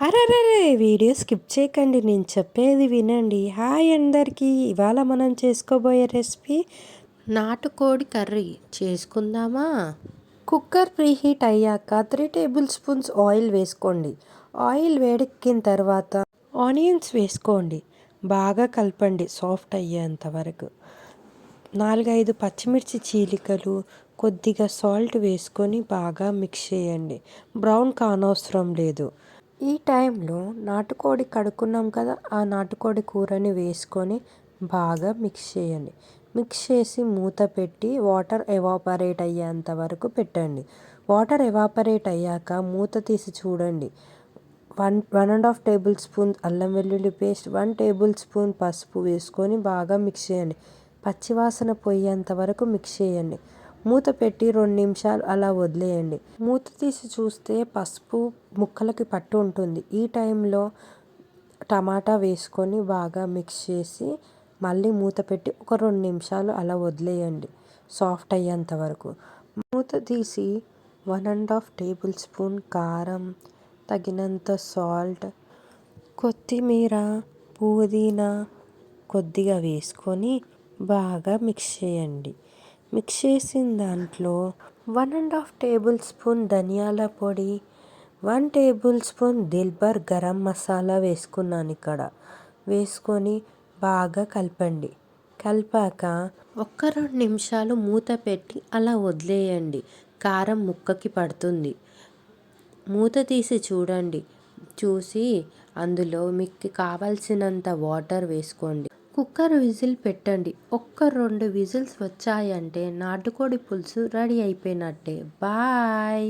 అరెరెరే! Video skip చేయకండి. నేను చెప్పేది వినండి. హాయ్ అందరికీ! ఇవాళ మనం చేసుకోబోయే రెసిపీ నాటుకోడి కర్రీ చేసుకుందామా? కుక్కర్ ప్రీహీట్ అయ్యాక 3 టేబుల్ స్పూన్స్ ఆయిల్ వేసుకోండి. ఆయిల్ వేడెక్కిన తర్వాత ఆనియన్స్ వేసుకోండి. బాగా కలపండి సాఫ్ట్ అయ్యేంత వరకు. 4-5 పచ్చిమిర్చి చీలికలు, కొద్దిగా సాల్ట్ వేసుకొని బాగా మిక్స్ చేయండి. బ్రౌన్ కానవసరం లేదు. ఈ టైంలో నాటుకోడి కడుక్కున్నాం కదా, ఆ నాటుకోడి కూరని వేసుకొని బాగా మిక్స్ చేయండి. మిక్స్ చేసి మూత పెట్టి వాటర్ ఎవాపరేట్ అయ్యేంత వరకు పెట్టండి. వాటర్ ఎవాపరేట్ అయ్యాక మూత తీసి చూడండి. 1.5 టేబుల్ స్పూన్ అల్లం వెల్లుల్లి పేస్ట్, 1 టేబుల్ స్పూన్ పసుపు వేసుకొని బాగా మిక్స్ చేయండి. పచ్చివాసన పోయేంత వరకు మిక్స్ చేయండి. మూత పెట్టి 2 నిమిషాలు అలా వదిలేయండి. మూత తీసి చూస్తే పసుపు ముక్కలకి పట్టు ఉంటుంది. ఈ టైంలో టమాటా వేసుకొని బాగా మిక్స్ చేసి మళ్ళీ మూత పెట్టి ఒక 2 నిమిషాలు అలా వదిలేయండి సాఫ్ట్ అయ్యేంత వరకు. మూత తీసి 1.5 టేబుల్ స్పూన్ కారం, తగినంత సాల్ట్, కొత్తిమీర, పుదీనా కొద్దిగా వేసుకొని బాగా మిక్స్ చేయండి. మిక్స్ చేసిన దాంట్లో 1.5 టేబుల్ స్పూన్ ధనియాల పొడి, 1 టేబుల్ స్పూన్ దిల్బర్ గరం మసాలా వేసుకున్నాను ఇక్కడ. వేసుకొని బాగా కలపండి. కలిపాక 1-2 నిమిషాలు మూత పెట్టి అలా వదిలేయండి. కారం ముక్కకి పడుతుంది. మూత తీసి చూడండి. చూసి అందులో మీకు కావాల్సినంత వాటర్ వేసుకోండి. కుక్కర్ విజిల్ పెట్టండి. 1-2 విజిల్స్ వచ్చాయంటే నాటుకోడి పులుసు రెడీ అయిపోయినట్టే. బాయ్.